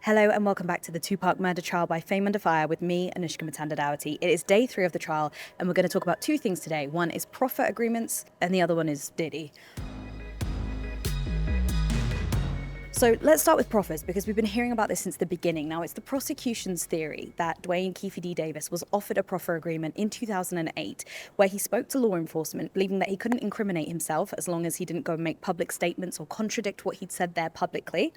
Hello and welcome back to the Tupac Murder Trial by Fame Under Fire with me, Anoushka Mutanda-Dougherty. It is day 3 of the trial and we're going to talk about two things today. One is proffer agreements and the other one is Diddy. So let's start with proffers because we've been hearing about this since the beginning. Now, it's the prosecution's theory that Duane Keffe D Davis was offered a proffer agreement in 2008 where he spoke to law enforcement, believing that he couldn't incriminate himself as long as he didn't go and make public statements or contradict what he'd said there publicly.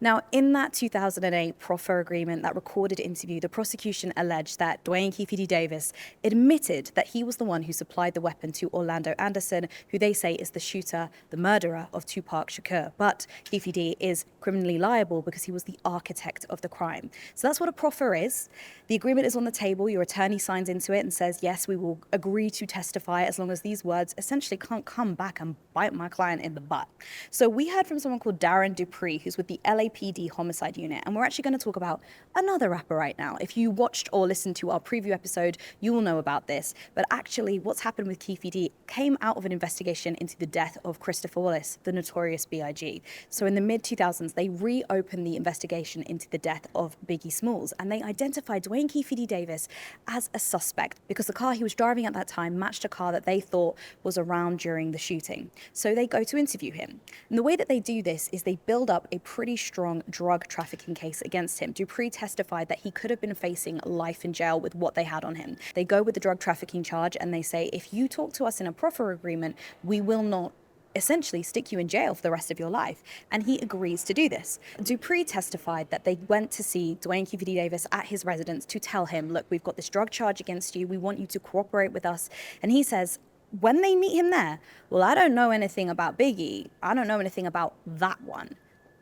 Now, in that 2008 proffer agreement, that recorded interview, the prosecution alleged that Duane Keffe D Davis admitted that he was the one who supplied the weapon to Orlando Anderson, who they say is the shooter, the murderer of Tupac Shakur. But Keffe D is criminally liable because he was the architect of the crime. So that's what a proffer is. The agreement is on the table. Your attorney signs into it and says, yes, we will agree to testify as long as these words essentially can't come back and bite my client in the butt. So we heard from someone called Darren Dupree, who's with the LAPD homicide unit, and we're actually going to talk about another rapper right now. If you watched or listened to our preview episode, you will know about this. But actually, what's happened with Keffe D came out of an investigation into the death of Christopher Wallace, the notorious B.I.G. So in the mid-2000s, they reopened the investigation into the death of Biggie Smalls, and they identified Duane Keffe D Davis as a suspect because the car he was driving at that time matched a car that they thought was around during the shooting. So they go to interview him. And the way that they do this is they build up a pretty strong drug trafficking case against him. Dupree testified that he could have been facing life in jail with what they had on him. They go with the drug trafficking charge and they say, if you talk to us in a proffer agreement, we will not essentially stick you in jail for the rest of your life. And he agrees to do this. Dupree testified that they went to see Duane Keffe D Davis at his residence to tell him, look, we've got this drug charge against you. We want you to cooperate with us. And he says, when they meet him there, well, I don't know anything about Biggie. I don't know anything about that one.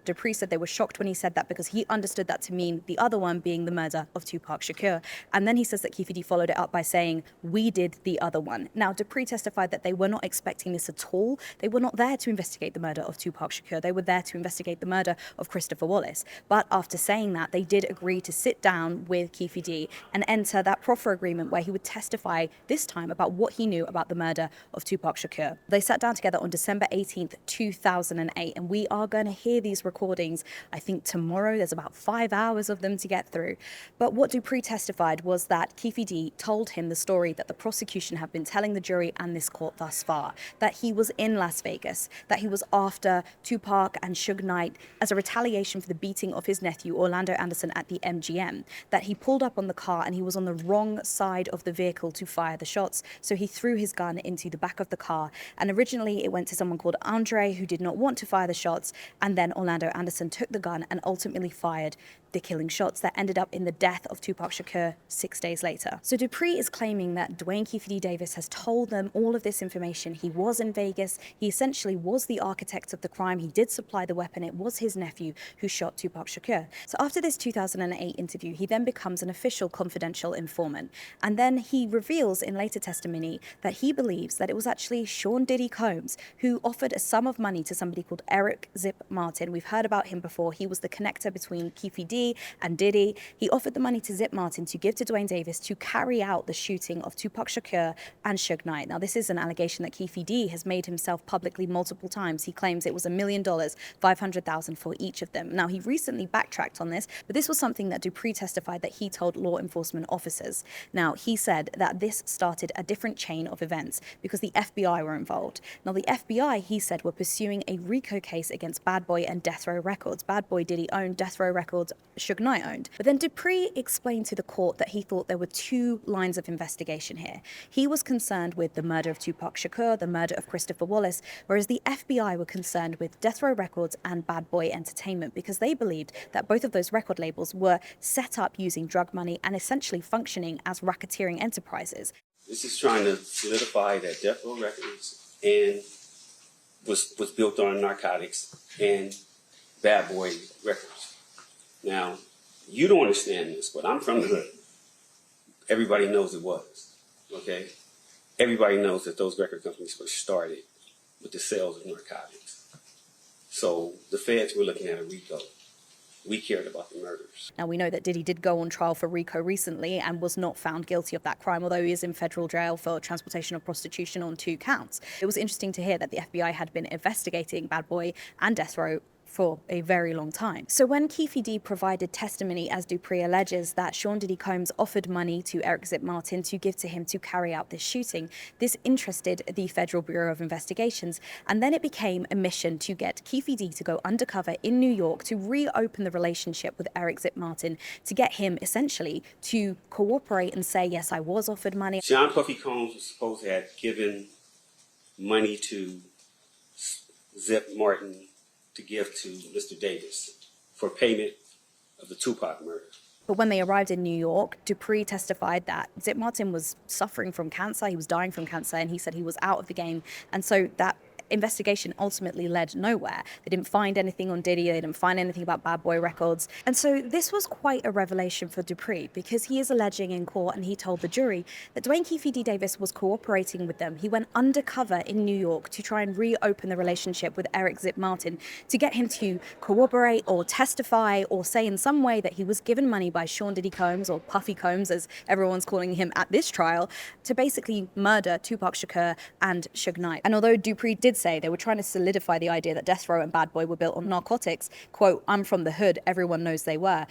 Dupree said they were shocked when he said that because he understood that to mean the other one being the murder of Tupac Shakur. And then he says that Keffe D followed it up by saying, we did the other one. Now, Dupree testified that they were not expecting this at all. They were not there to investigate the murder of Tupac Shakur. They were there to investigate the murder of Christopher Wallace. But after saying that, they did agree to sit down with Keffe D and enter that proffer agreement where he would testify this time about what he knew about the murder of Tupac Shakur. They sat down together on December 18th, 2008, and we are going to hear these recordings, I think tomorrow. There's about 5 hours of them to get through. But what Dupree testified was that Keffe D told him the story that the prosecution have been telling the jury and this court thus far, that he was in Las Vegas, that he was after Tupac and Suge Knight as a retaliation for the beating of his nephew Orlando Anderson at the MGM, that he pulled up on the car and he was on the wrong side of the vehicle to fire the shots, so he threw his gun into the back of the car, and originally it went to someone called Andre who did not want to fire the shots, and then Orlando Anderson took the gun and ultimately fired the killing shots that ended up in the death of Tupac Shakur 6 days later. So Dupree is claiming that Duane Keffe D Davis has told them all of this information. He was in Vegas. He essentially was the architect of the crime. He did supply the weapon. It was his nephew who shot Tupac Shakur. So after this 2008 interview, he then becomes an official confidential informant. And then he reveals in later testimony that he believes that it was actually Sean Diddy Combs who offered a sum of money to somebody called Eric Zip Martin. We've heard about him before. He was the connector between Keffe D and Diddy. He offered the money to Zip Martin to give to Duane Davis to carry out the shooting of Tupac Shakur and Suge Knight. Now, this is an allegation that Keffe D has made himself publicly multiple times. He claims it was $1 million, $500,000 for each of them. Now, he recently backtracked on this, but this was something that Dupree testified that he told law enforcement officers. Now, he said that this started a different chain of events because the FBI were involved. Now, the FBI, he said, were pursuing a RICO case against Bad Boy and Death Row Records. Bad Boy Diddy owned, Death Row Records Suge Knight owned. But then Dupree explained to the court that he thought there were two lines of investigation here. He was concerned with the murder of Tupac Shakur, the murder of Christopher Wallace, whereas the FBI were concerned with Death Row Records and Bad Boy Entertainment because they believed that both of those record labels were set up using drug money and essentially functioning as racketeering enterprises. This is trying to solidify that Death Row Records and was built on narcotics and Bad Boy Records. Now, you don't understand this, but I'm from the hood. Everybody knows it was, okay? Everybody knows that those record companies were started with the sales of narcotics. So the feds were looking at a RICO. We cared about the murders. Now, we know that Diddy did go on trial for RICO recently and was not found guilty of that crime, although he is in federal jail for transportation of prostitution on 2 counts. It was interesting to hear that the FBI had been investigating Bad Boy and Death Row for a very long time. So when Keffe D provided testimony, as Dupree alleges, that Sean Diddy Combs offered money to Eric Zip Martin to give to him to carry out this shooting, this interested the Federal Bureau of Investigations, and then it became a mission to get Keffe D to go undercover in New York to reopen the relationship with Eric Zip Martin, to get him essentially to cooperate and say, yes, I was offered money. Sean Puffy Combs was supposed to have given money to Zip Martin to give to Mr. Davis for payment of the Tupac murder. But when they arrived in New York, Dupree testified that Zip Martin was suffering from cancer, he was dying from cancer, and he said he was out of the game. And so that investigation ultimately led nowhere. They didn't find anything on Diddy, they didn't find anything about Bad Boy Records. And so this was quite a revelation for Dupree, because he is alleging in court, and he told the jury, that Duane Keffe D Davis was cooperating with them. He went undercover in New York to try and reopen the relationship with Eric Zip Martin, to get him to corroborate or testify or say in some way that he was given money by Sean Diddy Combs, or Puffy Combs as everyone's calling him at this trial, to basically murder Tupac Shakur and Suge Knight. And although Dupree did say they were trying to solidify the idea that Death Row and Bad Boy were built on narcotics, quote, I'm from the hood, everyone knows they were,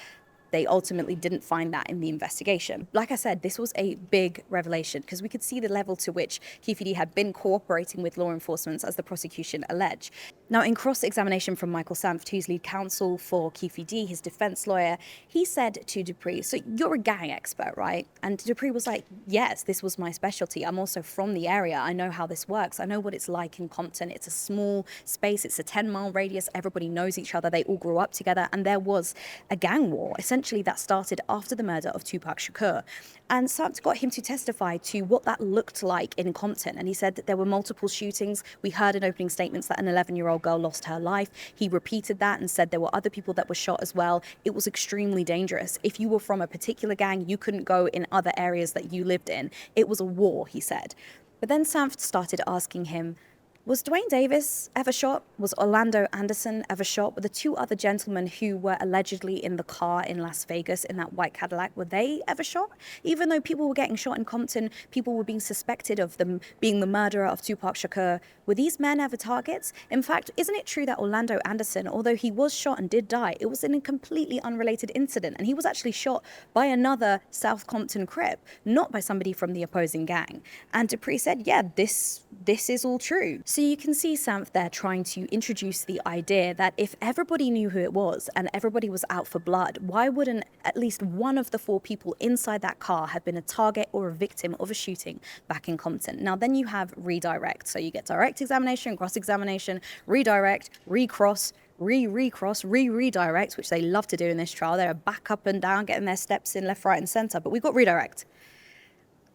they ultimately didn't find that in the investigation. Like I said, this was a big revelation, because we could see the level to which Keffe D had been cooperating with law enforcement, as the prosecution allege. Now, in cross-examination from Michael Sanft, who's lead counsel for Keffe D, his defense lawyer, he said to Dupree, so you're a gang expert, right? And Dupree was like, yes, this was my specialty. I'm also from the area. I know how this works. I know what it's like in Compton. It's a small space. It's a 10-mile radius. Everybody knows each other. They all grew up together. And there was a gang war, essentially, that started after the murder of Tupac Shakur. And Sanft got him to testify to what that looked like in Compton. And he said that there were multiple shootings. We heard in opening statements that an 11-year-old girl lost her life. He repeated that and said there were other people that were shot as well. It was extremely dangerous. If you were from a particular gang, you couldn't go in other areas that you lived in. It was a war, he said. But then Sanft started asking him, was Duane Davis ever shot? Was Orlando Anderson ever shot? Were the two other gentlemen who were allegedly in the car in Las Vegas in that white Cadillac, were they ever shot? Even though people were getting shot in Compton, people were being suspected of them being the murderer of Tupac Shakur, were these men ever targets? In fact, isn't it true that Orlando Anderson, although he was shot and did die, it was in a completely unrelated incident, and he was actually shot by another South Compton Crip, not by somebody from the opposing gang? And Dupree said, yeah, this is all true. So you can see Sanft there trying to introduce the idea that if everybody knew who it was and everybody was out for blood, why wouldn't at least one of the four people inside that car have been a target or a victim of a shooting back in Compton? Now, then you have redirect. So you get direct examination, cross-examination, redirect, recross, recross, redirect, which they love to do in this trial. They're back up and down, getting their steps in left, right, and center. But we've got redirect.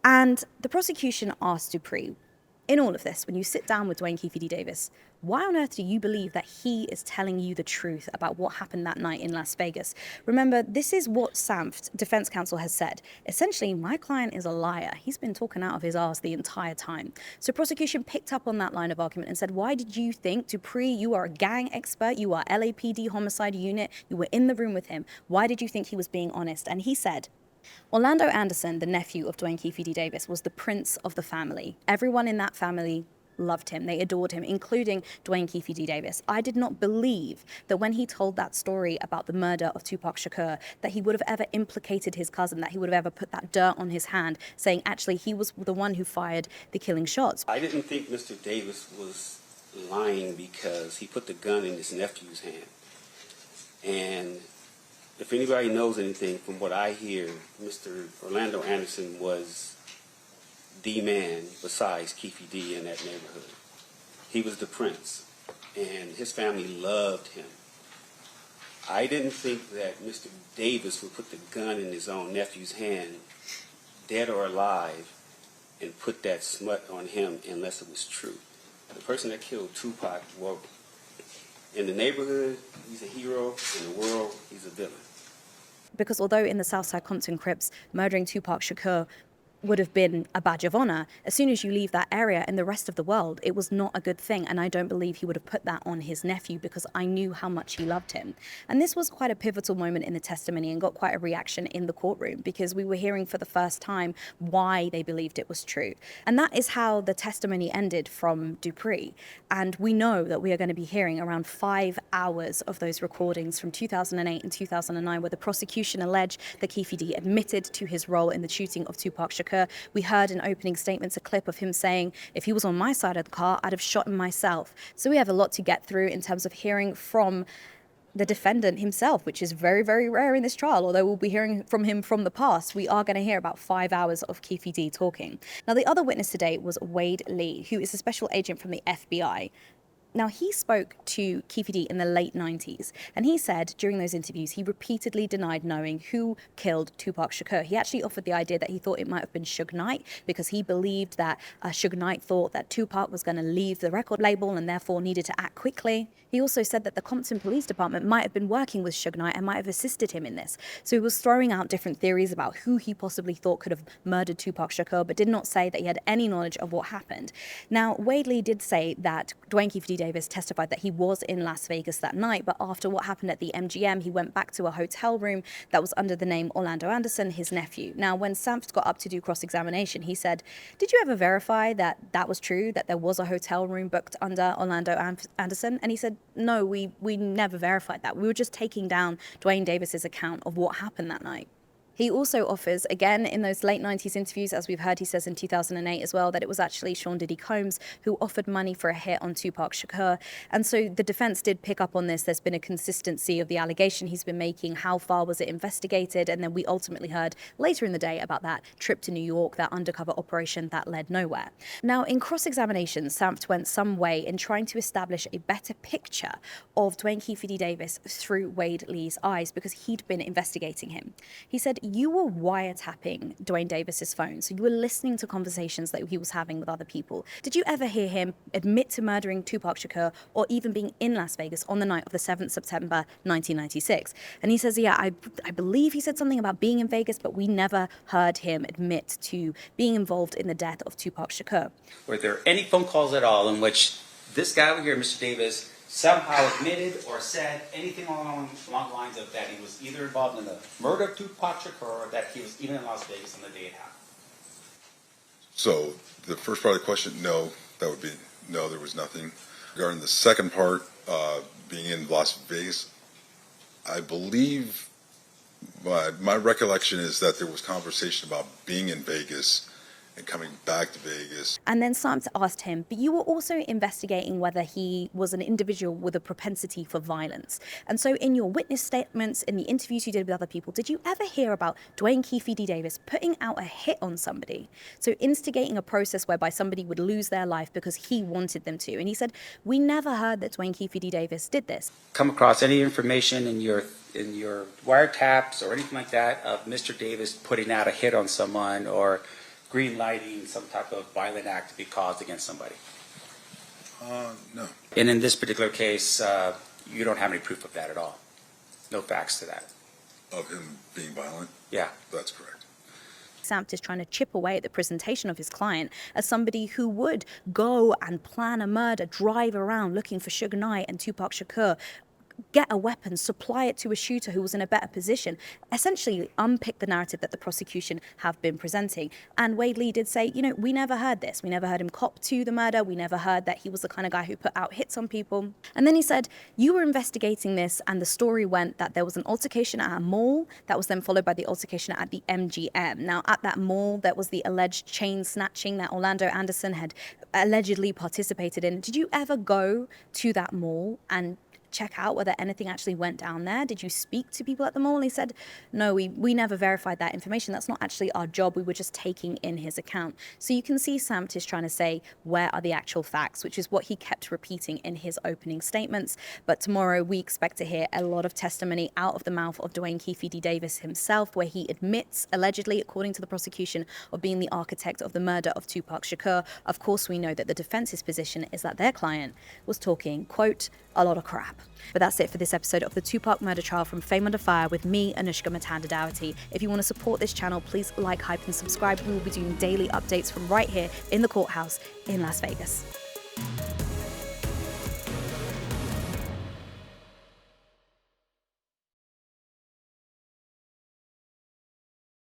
And the prosecution asked Dupree, in all of this, when you sit down with Duane Keffe D Davis, why on earth do you believe that he is telling you the truth about what happened that night in Las Vegas? Remember, this is what Sanft, defense counsel, has said. Essentially, my client is a liar. He's been talking out of his ass the entire time. So prosecution picked up on that line of argument and said, why did you think, Dupree, you are a gang expert, you are LAPD homicide unit, you were in the room with him. Why did you think he was being honest? And he said, Orlando Anderson, the nephew of Duane Keffe D Davis, was the prince of the family. Everyone in that family loved him. They adored him, including Duane Keffe D Davis. I did not believe that when he told that story about the murder of Tupac Shakur, that he would have ever implicated his cousin, that he would have ever put that dirt on his hand, saying actually he was the one who fired the killing shots. I didn't think Mr. Davis was lying because he put the gun in his nephew's hand. And if anybody knows anything from what I hear, Mr. Orlando Anderson was the man besides Keffe D in that neighborhood. He was the prince, and his family loved him. I didn't think that Mr. Davis would put the gun in his own nephew's hand, dead or alive, and put that smut on him unless it was true. The person that killed Tupac, well, in the neighborhood, he's a hero. In the world, he's a villain. Because although in the Southside Compton Crips, murdering Tupac Shakur would have been a badge of honor. As soon as you leave that area in the rest of the world, it was not a good thing. And I don't believe he would have put that on his nephew because I knew how much he loved him. And this was quite a pivotal moment in the testimony and got quite a reaction in the courtroom because we were hearing for the first time why they believed it was true. And that is how the testimony ended from Dupree. And we know that we are going to be hearing around 5 hours of those recordings from 2008 and 2009 where the prosecution alleged that Keffe D admitted to his role in the shooting of Tupac Shakur. We heard in opening statements a clip of him saying, if he was on my side of the car, I'd have shot him myself. So we have a lot to get through in terms of hearing from the defendant himself, which is very, very rare in this trial. Although we'll be hearing from him from the past, we are going to hear about 5 hours of Keffe D talking. Now, the other witness today was Wade Lee, who is a special agent from the FBI. Now, he spoke to Keffe D in the late 90s, and he said during those interviews he repeatedly denied knowing who killed Tupac Shakur. He actually offered the idea that he thought it might have been Suge Knight because he believed that Suge Knight thought that Tupac was going to leave the record label and therefore needed to act quickly. He also said that the Compton Police Department might have been working with Suge Knight and might have assisted him in this. So he was throwing out different theories about who he possibly thought could have murdered Tupac Shakur, but did not say that he had any knowledge of what happened. Now, Wade Lee did say that Duane Keffe D Davis testified that he was in Las Vegas that night, but after what happened at the MGM, he went back to a hotel room that was under the name Orlando Anderson, his nephew. Now, when Sanft got up to do cross-examination, he said, did you ever verify that that was true, that there was a hotel room booked under Orlando Anderson? And he said, no, we never verified that. We were just taking down Duane Davis's account of what happened that night. He also offers, again, in those late 90s interviews, as we've heard, he says in 2008 as well, that it was actually Sean Diddy Combs who offered money for a hit on Tupac Shakur. And so the defense did pick up on this. There's been a consistency of the allegation he's been making. How far was it investigated? And then we ultimately heard later in the day about that trip to New York, that undercover operation that led nowhere. Now, in cross-examination, Sanft went some way in trying to establish a better picture of Duane Keffe D Davis through Wade Lee's eyes because he'd been investigating him. He said, you were wiretapping Duane Davis's phone, so you were listening to conversations that he was having with other people. Did you ever hear him admit to murdering Tupac Shakur or even being in Las Vegas on the night of the 7th September 1996? And he says, yeah, I believe he said something about being in Vegas, but we never heard him admit to being involved in the death of Tupac Shakur. Were there any phone calls at all in which this guy over here, Mr. Davis, somehow admitted or said anything along the lines of that he was either involved in the murder of Tupac Shakur or that he was even in Las Vegas on the day it happened? So the first part of the question, no, that would be no, there was nothing. Regarding the second part, being in Las Vegas, I believe my recollection is that there was conversation about being in Vegas and coming back to Vegas. And then Sanft asked him, but you were also investigating whether he was an individual with a propensity for violence. And so in your witness statements, in the interviews you did with other people, did you ever hear about Duane Keffe D Davis putting out a hit on somebody? So instigating a process whereby somebody would lose their life because he wanted them to. And he said, we never heard that Duane Keffe D Davis did this. Come across any information in your wiretaps or anything like that of Mr. Davis putting out a hit on someone or green lighting some type of violent act to be caused against somebody? No. And in this particular case, you don't have any proof of that at all? No facts to that? Of him being violent? Yeah. That's correct. Sanft is trying to chip away at the presentation of his client as somebody who would go and plan a murder, drive around looking for Suge Knight and Tupac Shakur, get a weapon, supply it to a shooter who was in a better position, essentially unpick the narrative that the prosecution have been presenting. And Wade Lee did say, we never heard this. We never heard him cop to the murder. We never heard that he was the kind of guy who put out hits on people. And then he said, you were investigating this, and the story went that there was an altercation at a mall that was then followed by the altercation at the MGM. Now, at that mall, there was the alleged chain snatching that Orlando Anderson had allegedly participated in. Did you ever go to that mall and check out whether anything actually went down there? Did you speak to people at the mall? And he said, no, we never verified that information. That's not actually our job. We were just taking in his account. So you can see Sanft is trying to say, where are the actual facts, which is what he kept repeating in his opening statements. But tomorrow we expect to hear a lot of testimony out of the mouth of Duane Keffe D Davis himself, where he admits, allegedly, according to the prosecution, of being the architect of the murder of Tupac Shakur. Of course, we know that the defense's position is that their client was talking, quote, a lot of crap. app. But that's it for this episode of the Tupac Murder Trial from Fame Under Fire with me, Anoushka Mutanda-Dougherty. If you want to support this channel, please like, hype, and subscribe. We will be doing daily updates from right here in the courthouse in Las Vegas.